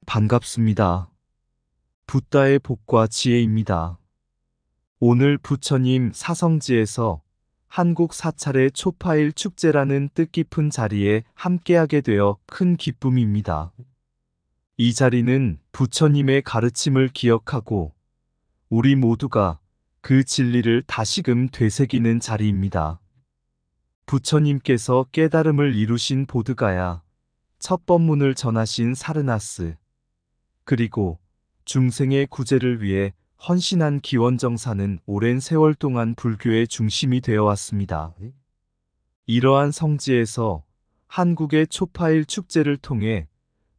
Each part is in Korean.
반갑습니다. 붓다의 복과 지혜입니다. 오늘 부처님 사성지에서 한국 사찰의 초파일 축제라는 뜻깊은 자리에 함께하게 되어 큰 기쁨입니다. 이 자리는 부처님의 가르침을 기억하고 우리 모두가 그 진리를 다시금 되새기는 자리입니다. 부처님께서 깨달음을 이루신 보드가야, 첫 법문을 전하신 사르나스, 그리고 중생의 구제를 위해 헌신한 기원정사는 오랜 세월 동안 불교의 중심이 되어 왔습니다. 이러한 성지에서 한국의 초파일 축제를 통해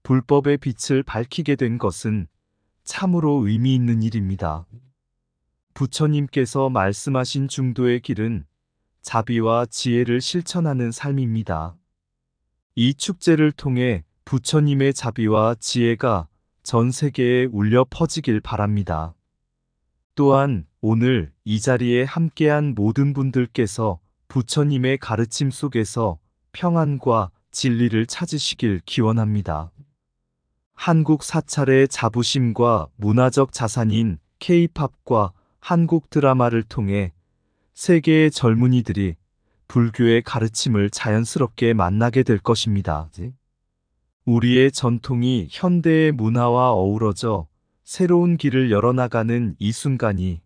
불법의 빛을 밝히게 된 것은 참으로 의미 있는 일입니다. 부처님께서 말씀하신 중도의 길은 자비와 지혜를 실천하는 삶입니다. 이 축제를 통해 부처님의 자비와 지혜가 전 세계에 울려 퍼지길 바랍니다. 또한 오늘 이 자리에 함께한 모든 분들께서 부처님의 가르침 속에서 평안과 진리를 찾으시길 기원합니다. 한국 사찰의 자부심과 문화적 자산인 K-팝과 한국 드라마를 통해 세계의 젊은이들이 불교의 가르침을 자연스럽게 만나게 될 것입니다. 우리의 전통이 현대의 문화와 어우러져 새로운 길을 열어나가는 이 순간이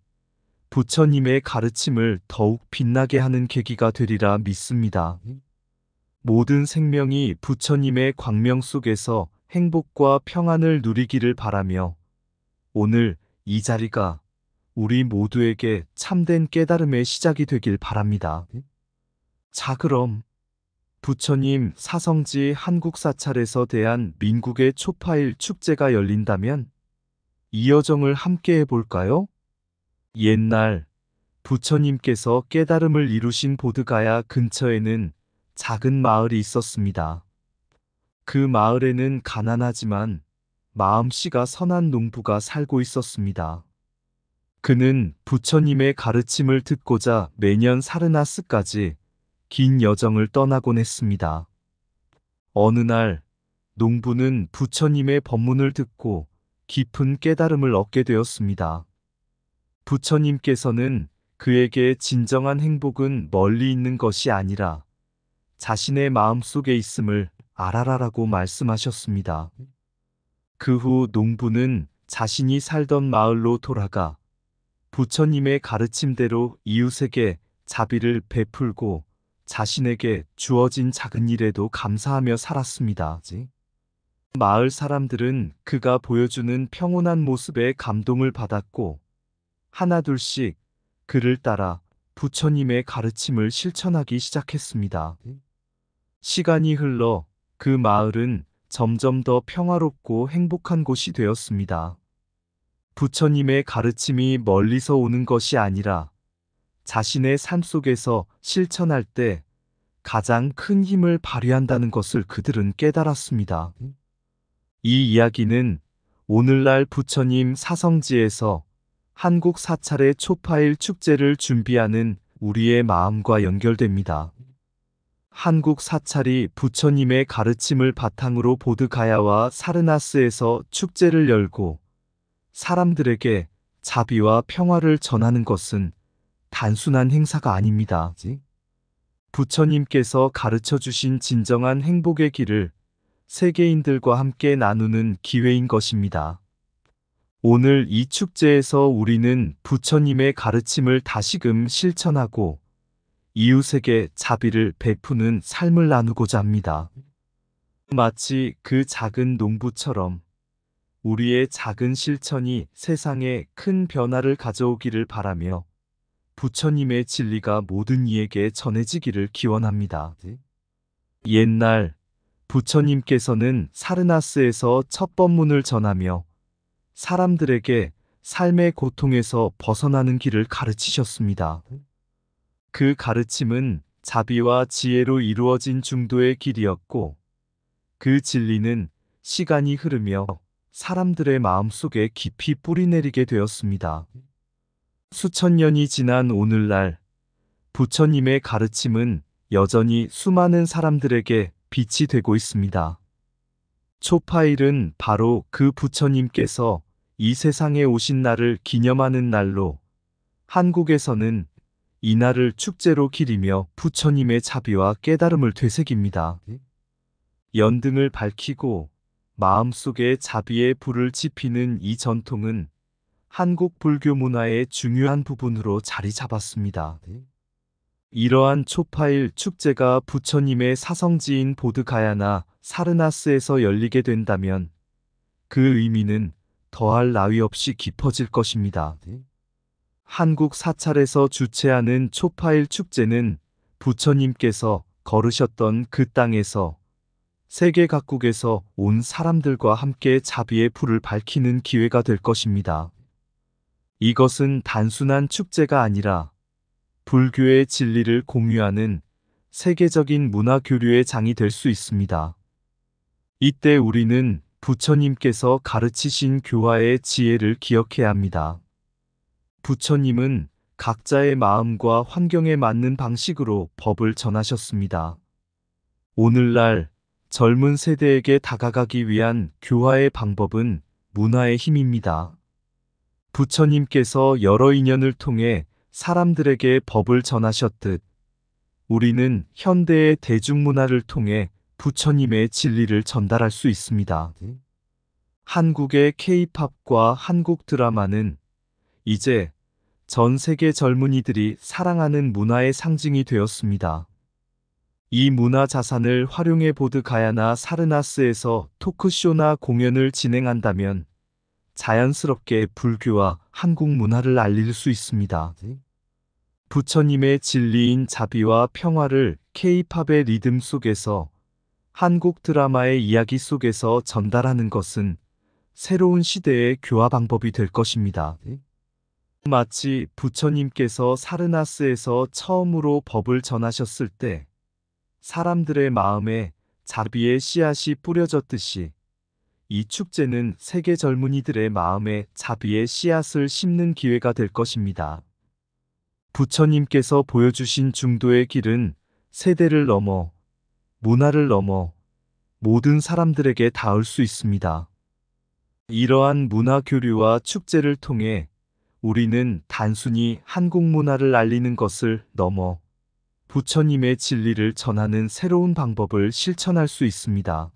부처님의 가르침을 더욱 빛나게 하는 계기가 되리라 믿습니다. 모든 생명이 부처님의 광명 속에서 행복과 평안을 누리기를 바라며 오늘 이 자리가 우리 모두에게 참된 깨달음의 시작이 되길 바랍니다. 자, 그럼 부처님 사성지 한국 사찰에서 대한 민국의 초파일 축제가 열린다면 이 여정을 함께 해볼까요? 옛날 부처님께서 깨달음을 이루신 보드가야 근처에는 작은 마을이 있었습니다. 그 마을에는 가난하지만 마음씨가 선한 농부가 살고 있었습니다. 그는 부처님의 가르침을 듣고자 매년 사르나스까지 긴 여정을 떠나곤 했습니다. 어느 날 농부는 부처님의 법문을 듣고 깊은 깨달음을 얻게 되었습니다. 부처님께서는 그에게 진정한 행복은 멀리 있는 것이 아니라 자신의 마음속에 있음을 알아라라고 말씀하셨습니다. 그 후 농부는 자신이 살던 마을로 돌아가 부처님의 가르침대로 이웃에게 자비를 베풀고 자신에게 주어진 작은 일에도 감사하며 살았습니다. 마을 사람들은 그가 보여주는 평온한 모습에 감동을 받았고 하나둘씩 그를 따라 부처님의 가르침을 실천하기 시작했습니다. 시간이 흘러 그 마을은 점점 더 평화롭고 행복한 곳이 되었습니다. 부처님의 가르침이 멀리서 오는 것이 아니라 자신의 삶 속에서 실천할 때 가장 큰 힘을 발휘한다는 것을 그들은 깨달았습니다. 이 이야기는 오늘날 부처님 사성지에서 한국 사찰의 초파일 축제를 준비하는 우리의 마음과 연결됩니다. 한국 사찰이 부처님의 가르침을 바탕으로 보드가야와 사르나스에서 축제를 열고 사람들에게 자비와 평화를 전하는 것은 단순한 행사가 아닙니다. 부처님께서 가르쳐 주신 진정한 행복의 길을 세계인들과 함께 나누는 기회인 것입니다. 오늘 이 축제에서 우리는 부처님의 가르침을 다시금 실천하고 이웃에게 자비를 베푸는 삶을 나누고자 합니다. 마치 그 작은 농부처럼 우리의 작은 실천이 세상에 큰 변화를 가져오기를 바라며 부처님의 진리가 모든 이에게 전해지기를 기원합니다. 옛날 부처님께서는 사르나스에서 첫 법문을 전하며 사람들에게 삶의 고통에서 벗어나는 길을 가르치셨습니다. 그 가르침은 자비와 지혜로 이루어진 중도의 길이었고 그 진리는 시간이 흐르며 사람들의 마음속에 깊이 뿌리내리게 되었습니다. 수천 년이 지난 오늘날 부처님의 가르침은 여전히 수많은 사람들에게 빛이 되고 있습니다. 초파일은 바로 그 부처님께서 이 세상에 오신 날을 기념하는 날로 한국에서는 이 날을 축제로 기리며 부처님의 자비와 깨달음을 되새깁니다. 연등을 밝히고 마음속에 자비의 불을 지피는 이 전통은 한국 불교 문화의 중요한 부분으로 자리 잡았습니다. 이러한 초파일 축제가 부처님의 사성지인 보드가야나 사르나스에서 열리게 된다면 그 의미는 더할 나위 없이 깊어질 것입니다. 한국 사찰에서 주최하는 초파일 축제는 부처님께서 걸으셨던 그 땅에서 세계 각국에서 온 사람들과 함께 자비의 불을 밝히는 기회가 될 것입니다. 이것은 단순한 축제가 아니라 불교의 진리를 공유하는 세계적인 문화 교류의 장이 될 수 있습니다. 이때 우리는 부처님께서 가르치신 교화의 지혜를 기억해야 합니다. 부처님은 각자의 마음과 환경에 맞는 방식으로 법을 전하셨습니다. 오늘날 젊은 세대에게 다가가기 위한 교화의 방법은 문화의 힘입니다. 부처님께서 여러 인연을 통해 사람들에게 법을 전하셨듯 우리는 현대의 대중문화를 통해 부처님의 진리를 전달할 수 있습니다. 한국의 K-팝과 한국 드라마는 이제 전 세계 젊은이들이 사랑하는 문화의 상징이 되었습니다. 이 문화 자산을 활용해 보드가야나 사르나스에서 토크쇼나 공연을 진행한다면 자연스럽게 불교와 한국 문화를 알릴 수 있습니다. 부처님의 진리인 자비와 평화를 K-팝의 리듬 속에서 한국 드라마의 이야기 속에서 전달하는 것은 새로운 시대의 교화 방법이 될 것입니다. 마치 부처님께서 사르나스에서 처음으로 법을 전하셨을 때 사람들의 마음에 자비의 씨앗이 뿌려졌듯이 이 축제는 세계 젊은이들의 마음에 자비의 씨앗을 심는 기회가 될 것입니다. 부처님께서 보여주신 중도의 길은 세대를 넘어 문화를 넘어 모든 사람들에게 닿을 수 있습니다. 이러한 문화 교류와 축제를 통해 우리는 단순히 한국 문화를 알리는 것을 넘어 부처님의 진리를 전하는 새로운 방법을 실천할 수 있습니다.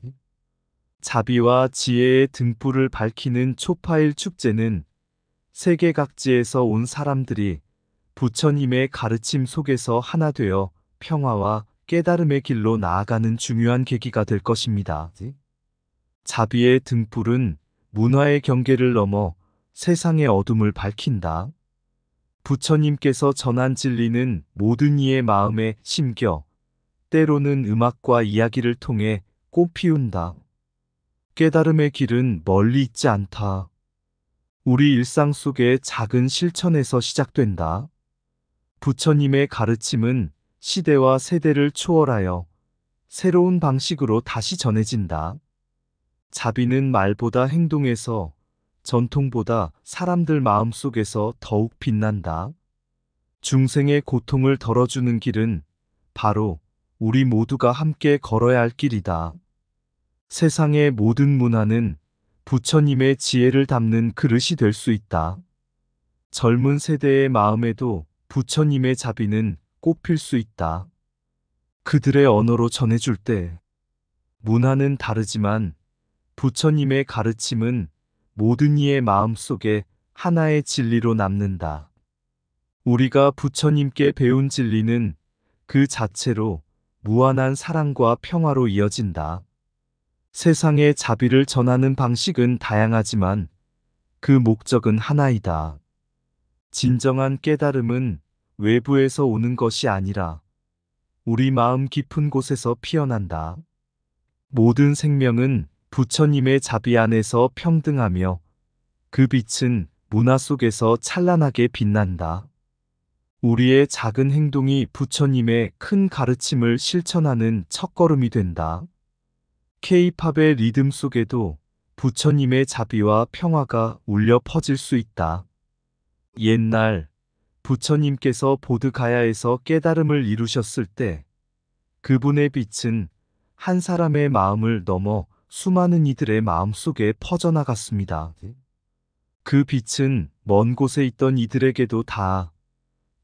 자비와 지혜의 등불을 밝히는 초파일 축제는 세계 각지에서 온 사람들이 부처님의 가르침 속에서 하나 되어 평화와 깨달음의 길로 나아가는 중요한 계기가 될 것입니다. 자비의 등불은 문화의 경계를 넘어 세상의 어둠을 밝힌다. 부처님께서 전한 진리는 모든 이의 마음에 심겨 때로는 음악과 이야기를 통해 꽃 피운다. 깨달음의 길은 멀리 있지 않다. 우리 일상 속의 작은 실천에서 시작된다. 부처님의 가르침은 시대와 세대를 초월하여 새로운 방식으로 다시 전해진다. 자비는 말보다 행동에서, 전통보다 사람들 마음속에서 더욱 빛난다. 중생의 고통을 덜어주는 길은 바로 우리 모두가 함께 걸어야 할 길이다. 세상의 모든 문화는 부처님의 지혜를 담는 그릇이 될 수 있다. 젊은 세대의 마음에도 부처님의 자비는 꽃필 수 있다. 그들의 언어로 전해줄 때 문화는 다르지만 부처님의 가르침은 모든 이의 마음속에 하나의 진리로 남는다. 우리가 부처님께 배운 진리는 그 자체로 무한한 사랑과 평화로 이어진다. 세상에 자비를 전하는 방식은 다양하지만 그 목적은 하나이다. 진정한 깨달음은 외부에서 오는 것이 아니라 우리 마음 깊은 곳에서 피어난다. 모든 생명은 부처님의 자비 안에서 평등하며 그 빛은 문화 속에서 찬란하게 빛난다. 우리의 작은 행동이 부처님의 큰 가르침을 실천하는 첫걸음이 된다. K-팝의 리듬 속에도 부처님의 자비와 평화가 울려 퍼질 수 있다. 옛날 부처님께서 보드가야에서 깨달음을 이루셨을 때 그분의 빛은 한 사람의 마음을 넘어 수많은 이들의 마음속에 퍼져나갔습니다. 그 빛은 먼 곳에 있던 이들에게도 닿아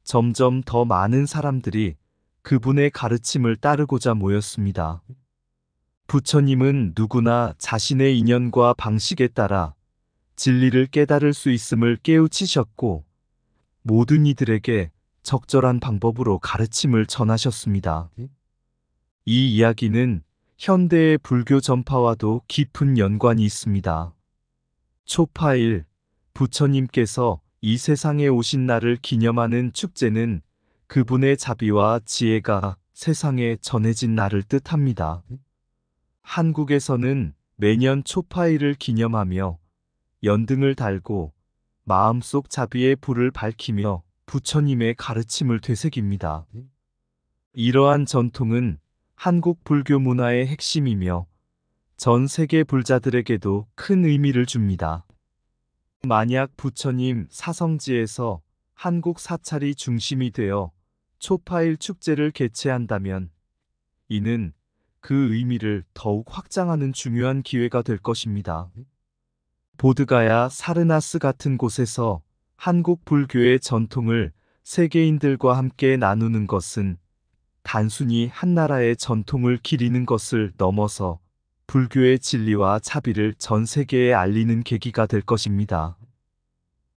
점점 더 많은 사람들이 그분의 가르침을 따르고자 모였습니다. 부처님은 누구나 자신의 인연과 방식에 따라 진리를 깨달을 수 있음을 깨우치셨고 모든 이들에게 적절한 방법으로 가르침을 전하셨습니다. 이 이야기는 현대의 불교 전파와도 깊은 연관이 있습니다. 초파일, 부처님께서 이 세상에 오신 날을 기념하는 축제는 그분의 자비와 지혜가 세상에 전해진 날을 뜻합니다. 한국에서는 매년 초파일을 기념하며 연등을 달고 마음속 자비의 불을 밝히며 부처님의 가르침을 되새깁니다. 이러한 전통은 한국 불교 문화의 핵심이며 전 세계 불자들에게도 큰 의미를 줍니다. 만약 부처님 사성지에서 한국 사찰이 중심이 되어 초파일 축제를 개최한다면 이는 그 의미를 더욱 확장하는 중요한 기회가 될 것입니다. 보드가야 사르나스 같은 곳에서 한국 불교의 전통을 세계인들과 함께 나누는 것은 단순히 한 나라의 전통을 기리는 것을 넘어서 불교의 진리와 자비를 전 세계에 알리는 계기가 될 것입니다.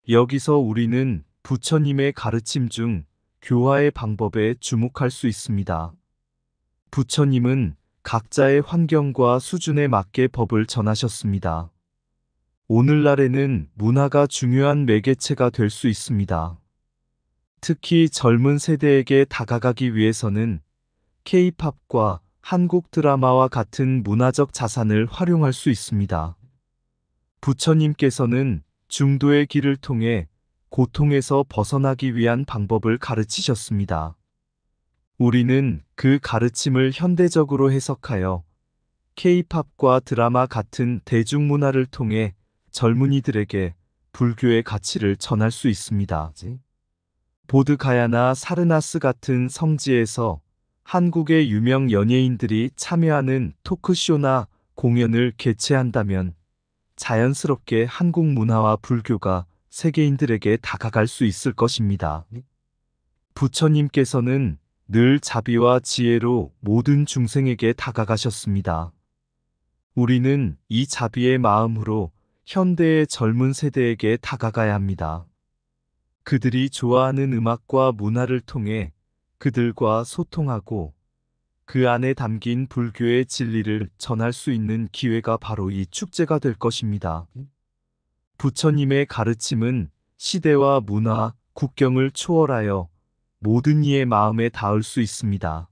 여기서 우리는 부처님의 가르침 중 교화의 방법에 주목할 수 있습니다. 부처님은 각자의 환경과 수준에 맞게 법을 전하셨습니다. 오늘날에는 문화가 중요한 매개체가 될 수 있습니다. 특히 젊은 세대에게 다가가기 위해서는 K-팝과 한국 드라마와 같은 문화적 자산을 활용할 수 있습니다. 부처님께서는 중도의 길을 통해 고통에서 벗어나기 위한 방법을 가르치셨습니다. 우리는 그 가르침을 현대적으로 해석하여 K-팝과 드라마 같은 대중문화를 통해 젊은이들에게 불교의 가치를 전할 수 있습니다. 보드가야나 사르나스 같은 성지에서 한국의 유명 연예인들이 참여하는 토크쇼나 공연을 개최한다면 자연스럽게 한국 문화와 불교가 세계인들에게 다가갈 수 있을 것입니다. 부처님께서는 늘 자비와 지혜로 모든 중생에게 다가가셨습니다. 우리는 이 자비의 마음으로 현대의 젊은 세대에게 다가가야 합니다. 그들이 좋아하는 음악과 문화를 통해 그들과 소통하고 그 안에 담긴 불교의 진리를 전할 수 있는 기회가 바로 이 축제가 될 것입니다. 부처님의 가르침은 시대와 문화, 국경을 초월하여 모든 이의 마음에 닿을 수 있습니다.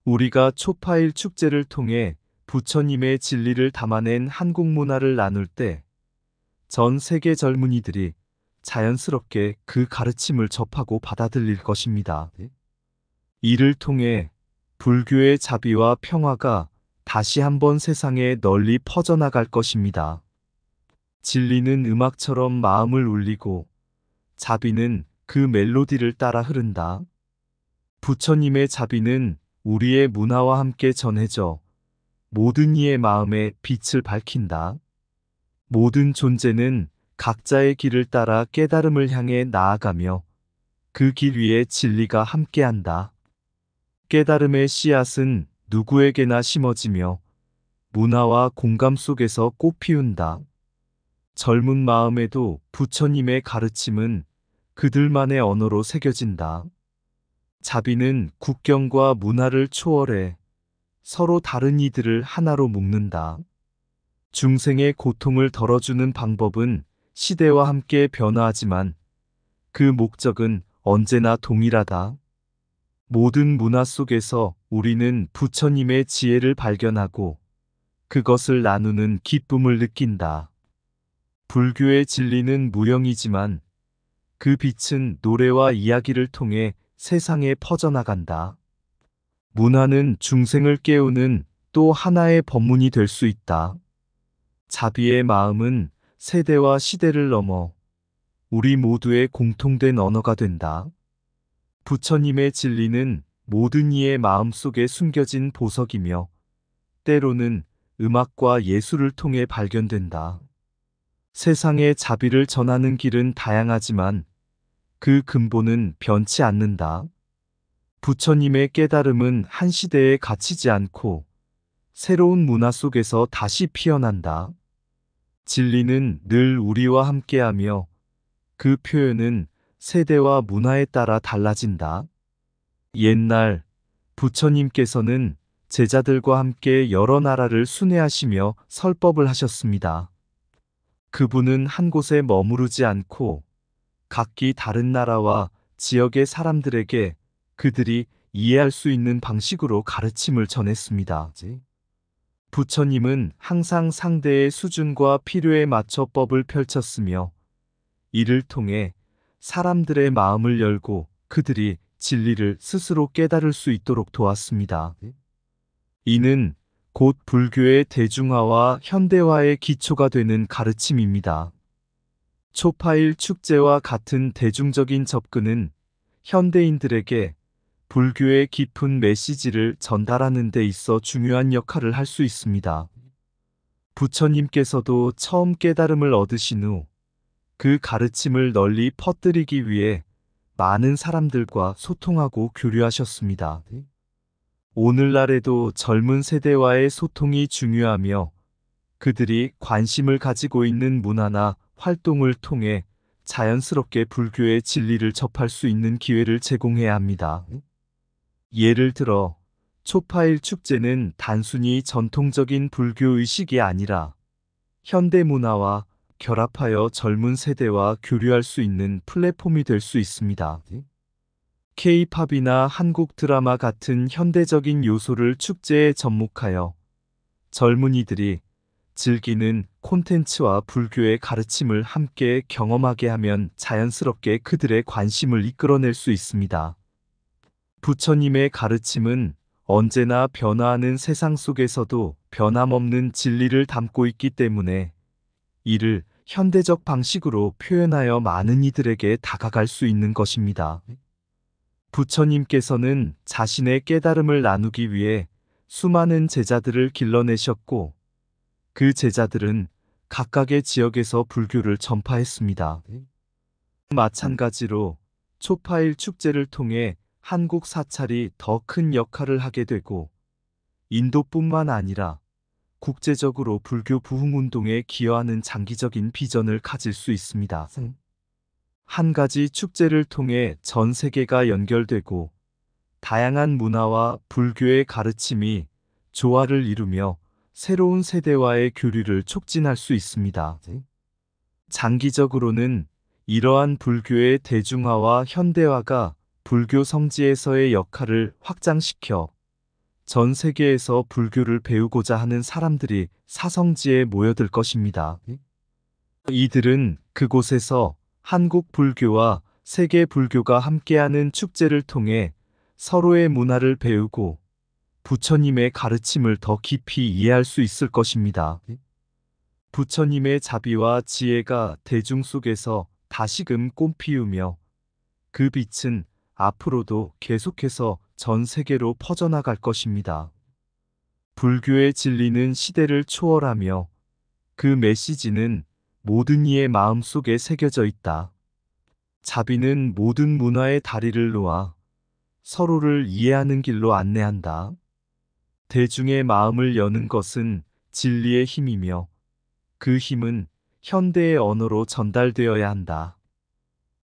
우리가 초파일 축제를 통해 부처님의 진리를 담아낸 한국 문화를 나눌 때 전 세계 젊은이들이 자연스럽게 그 가르침을 접하고 받아들일 것입니다. 이를 통해 불교의 자비와 평화가 다시 한번 세상에 널리 퍼져나갈 것입니다. 진리는 음악처럼 마음을 울리고 자비는 그 멜로디를 따라 흐른다. 부처님의 자비는 우리의 문화와 함께 전해져 모든 이의 마음에 빛을 밝힌다. 모든 존재는 각자의 길을 따라 깨달음을 향해 나아가며 그 길 위에 진리가 함께한다. 깨달음의 씨앗은 누구에게나 심어지며 문화와 공감 속에서 꽃 피운다. 젊은 마음에도 부처님의 가르침은 그들만의 언어로 새겨진다. 자비는 국경과 문화를 초월해 서로 다른 이들을 하나로 묶는다. 중생의 고통을 덜어주는 방법은 시대와 함께 변화하지만 그 목적은 언제나 동일하다. 모든 문화 속에서 우리는 부처님의 지혜를 발견하고 그것을 나누는 기쁨을 느낀다. 불교의 진리는 무형이지만 그 빛은 노래와 이야기를 통해 세상에 퍼져나간다. 문화는 중생을 깨우는 또 하나의 법문이 될 수 있다. 자비의 마음은 세대와 시대를 넘어 우리 모두의 공통된 언어가 된다. 부처님의 진리는 모든 이의 마음 속에 숨겨진 보석이며 때로는 음악과 예술을 통해 발견된다. 세상의 자비를 전하는 길은 다양하지만 그 근본은 변치 않는다. 부처님의 깨달음은 한 시대에 갇히지 않고 새로운 문화 속에서 다시 피어난다. 진리는 늘 우리와 함께하며 그 표현은 세대와 문화에 따라 달라진다. 옛날 부처님께서는 제자들과 함께 여러 나라를 순회하시며 설법을 하셨습니다. 그분은 한 곳에 머무르지 않고 각기 다른 나라와 지역의 사람들에게 그들이 이해할 수 있는 방식으로 가르침을 전했습니다. 부처님은 항상 상대의 수준과 필요에 맞춰 법을 펼쳤으며 이를 통해 사람들의 마음을 열고 그들이 진리를 스스로 깨달을 수 있도록 도왔습니다. 이는 곧 불교의 대중화와 현대화의 기초가 되는 가르침입니다. 초파일 축제와 같은 대중적인 접근은 현대인들에게 불교의 깊은 메시지를 전달하는 데 있어 중요한 역할을 할 수 있습니다. 부처님께서도 처음 깨달음을 얻으신 후 그 가르침을 널리 퍼뜨리기 위해 많은 사람들과 소통하고 교류하셨습니다. 오늘날에도 젊은 세대와의 소통이 중요하며 그들이 관심을 가지고 있는 문화나 활동을 통해 자연스럽게 불교의 진리를 접할 수 있는 기회를 제공해야 합니다. 예를 들어 초파일 축제는 단순히 전통적인 불교 의식이 아니라 현대 문화와 결합하여 젊은 세대와 교류할 수 있는 플랫폼이 될 수 있습니다. K-팝이나 한국 드라마 같은 현대적인 요소를 축제에 접목하여 젊은이들이 즐기는 콘텐츠와 불교의 가르침을 함께 경험하게 하면 자연스럽게 그들의 관심을 이끌어낼 수 있습니다. 부처님의 가르침은 언제나 변화하는 세상 속에서도 변함없는 진리를 담고 있기 때문에 이를 현대적 방식으로 표현하여 많은 이들에게 다가갈 수 있는 것입니다. 부처님께서는 자신의 깨달음을 나누기 위해 수많은 제자들을 길러내셨고 그 제자들은 각각의 지역에서 불교를 전파했습니다. 마찬가지로 초파일 축제를 통해 한국 사찰이 더 큰 역할을 하게 되고 인도뿐만 아니라 국제적으로 불교 부흥운동에 기여하는 장기적인 비전을 가질 수 있습니다. 한 가지 축제를 통해 전 세계가 연결되고 다양한 문화와 불교의 가르침이 조화를 이루며 새로운 세대와의 교류를 촉진할 수 있습니다. 장기적으로는 이러한 불교의 대중화와 현대화가 불교 성지에서의 역할을 확장시켜 전 세계에서 불교를 배우고자 하는 사람들이 사성지에 모여들 것입니다. 이들은 그곳에서 한국 불교와 세계 불교가 함께하는 축제를 통해 서로의 문화를 배우고 부처님의 가르침을 더 깊이 이해할 수 있을 것입니다. 부처님의 자비와 지혜가 대중 속에서 다시금 꽃피우며 그 빛은 앞으로도 계속해서 전 세계로 퍼져나갈 것입니다. 불교의 진리는 시대를 초월하며 그 메시지는 모든 이의 마음 속에 새겨져 있다. 자비는 모든 문화의 다리를 놓아 서로를 이해하는 길로 안내한다. 대중의 마음을 여는 것은 진리의 힘이며 그 힘은 현대의 언어로 전달되어야 한다.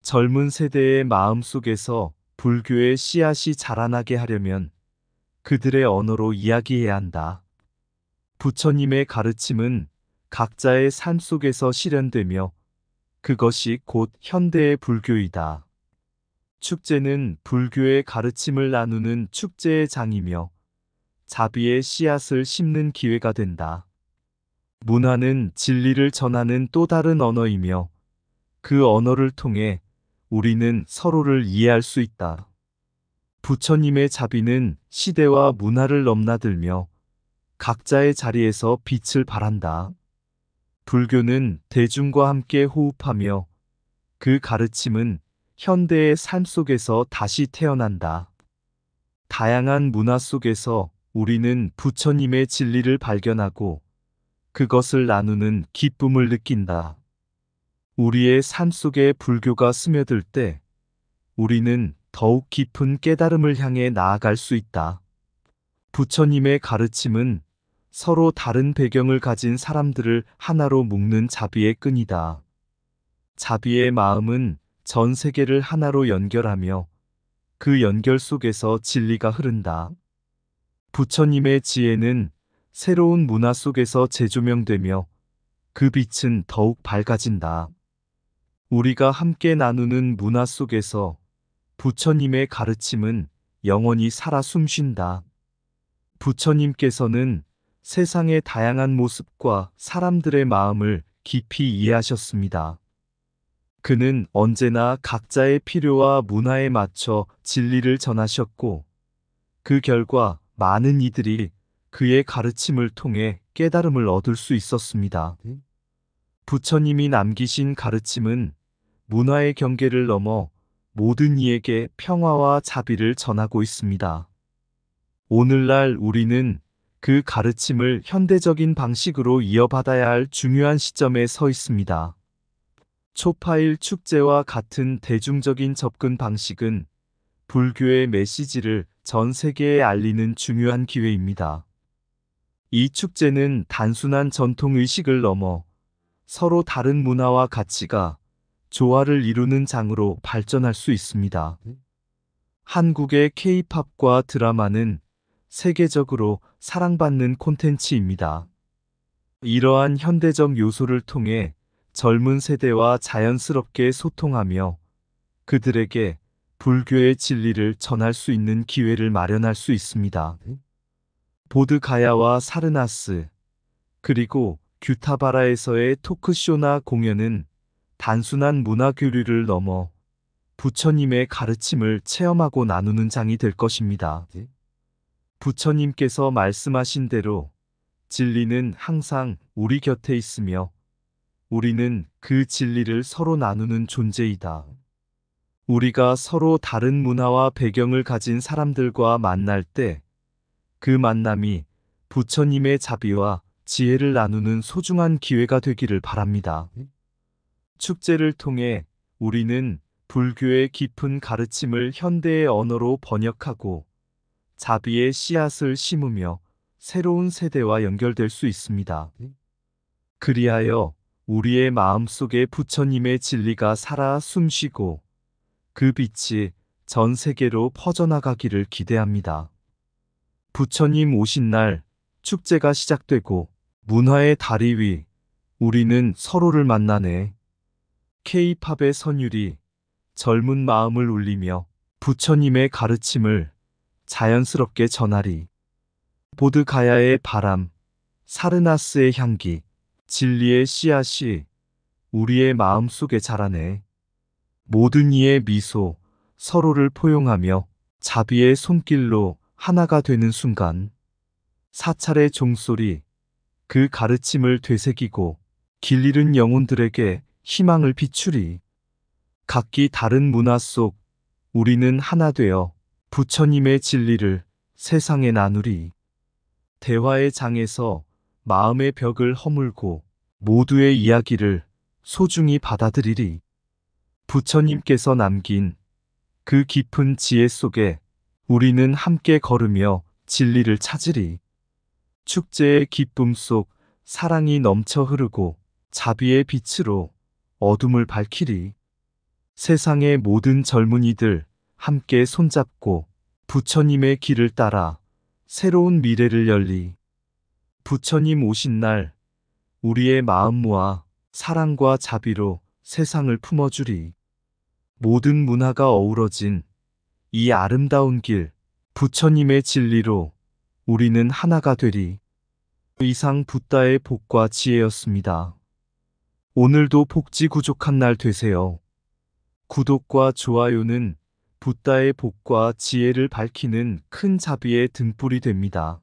젊은 세대의 마음 속에서 불교의 씨앗이 자라나게 하려면 그들의 언어로 이야기해야 한다. 부처님의 가르침은 각자의 삶 속에서 실현되며 그것이 곧 현대의 불교이다. 축제는 불교의 가르침을 나누는 축제의 장이며 자비의 씨앗을 심는 기회가 된다. 문화는 진리를 전하는 또 다른 언어이며 그 언어를 통해 우리는 서로를 이해할 수 있다. 부처님의 자비는 시대와 문화를 넘나들며 각자의 자리에서 빛을 발한다. 불교는 대중과 함께 호흡하며 그 가르침은 현대의 삶 속에서 다시 태어난다. 다양한 문화 속에서 우리는 부처님의 진리를 발견하고 그것을 나누는 기쁨을 느낀다. 우리의 삶 속에 불교가 스며들 때 우리는 더욱 깊은 깨달음을 향해 나아갈 수 있다. 부처님의 가르침은 서로 다른 배경을 가진 사람들을 하나로 묶는 자비의 끈이다. 자비의 마음은 전 세계를 하나로 연결하며 그 연결 속에서 진리가 흐른다. 부처님의 지혜는 새로운 문화 속에서 재조명되며 그 빛은 더욱 밝아진다. 우리가 함께 나누는 문화 속에서 부처님의 가르침은 영원히 살아 숨쉰다. 부처님께서는 세상의 다양한 모습과 사람들의 마음을 깊이 이해하셨습니다. 그는 언제나 각자의 필요와 문화에 맞춰 진리를 전하셨고, 그 결과 많은 이들이 그의 가르침을 통해 깨달음을 얻을 수 있었습니다. 부처님이 남기신 가르침은 문화의 경계를 넘어 모든 이에게 평화와 자비를 전하고 있습니다. 오늘날 우리는 그 가르침을 현대적인 방식으로 이어받아야 할 중요한 시점에 서 있습니다. 초파일 축제와 같은 대중적인 접근 방식은 불교의 메시지를 전 세계에 알리는 중요한 기회입니다. 이 축제는 단순한 전통 의식을 넘어 서로 다른 문화와 가치가 조화를 이루는 장으로 발전할 수 있습니다. 한국의 K-팝과 드라마는 세계적으로 사랑받는 콘텐츠입니다. 이러한 현대적 요소를 통해 젊은 세대와 자연스럽게 소통하며 그들에게 불교의 진리를 전할 수 있는 기회를 마련할 수 있습니다. 보드가야와 사르나스, 그리고 규타바라에서의 토크쇼나 공연은 단순한 문화 교류를 넘어 부처님의 가르침을 체험하고 나누는 장이 될 것입니다. 부처님께서 말씀하신 대로 진리는 항상 우리 곁에 있으며 우리는 그 진리를 서로 나누는 존재이다. 우리가 서로 다른 문화와 배경을 가진 사람들과 만날 때 그 만남이 부처님의 자비와 지혜를 나누는 소중한 기회가 되기를 바랍니다. 축제를 통해 우리는 불교의 깊은 가르침을 현대의 언어로 번역하고 자비의 씨앗을 심으며 새로운 세대와 연결될 수 있습니다. 그리하여 우리의 마음속에 부처님의 진리가 살아 숨쉬고 그 빛이 전 세계로 퍼져나가기를 기대합니다. 부처님 오신 날 축제가 시작되고 문화의 다리 위 우리는 서로를 만나네. K-팝의 선율이 젊은 마음을 울리며 부처님의 가르침을 자연스럽게 전하리. 보드가야의 바람, 사르나스의 향기, 진리의 씨앗이 우리의 마음속에 자라네. 모든 이의 미소, 서로를 포용하며 자비의 손길로 하나가 되는 순간 사찰의 종소리, 그 가르침을 되새기고 길 잃은 영혼들에게 희망을 비추리. 각기 다른 문화 속 우리는 하나 되어 부처님의 진리를 세상에 나누리. 대화의 장에서 마음의 벽을 허물고 모두의 이야기를 소중히 받아들이리. 부처님께서 남긴 그 깊은 지혜 속에 우리는 함께 걸으며 진리를 찾으리. 축제의 기쁨 속 사랑이 넘쳐 흐르고 자비의 빛으로 어둠을 밝히리. 세상의 모든 젊은이들 함께 손잡고 부처님의 길을 따라 새로운 미래를 열리. 부처님 오신 날 우리의 마음 모아 사랑과 자비로 세상을 품어주리. 모든 문화가 어우러진 이 아름다운 길, 부처님의 진리로 우리는 하나가 되리. 이상 붓다의 복과 지혜였습니다. 오늘도 복지구족한 날 되세요. 구독과 좋아요는 붓다의 복과 지혜를 밝히는 큰 자비의 등불이 됩니다.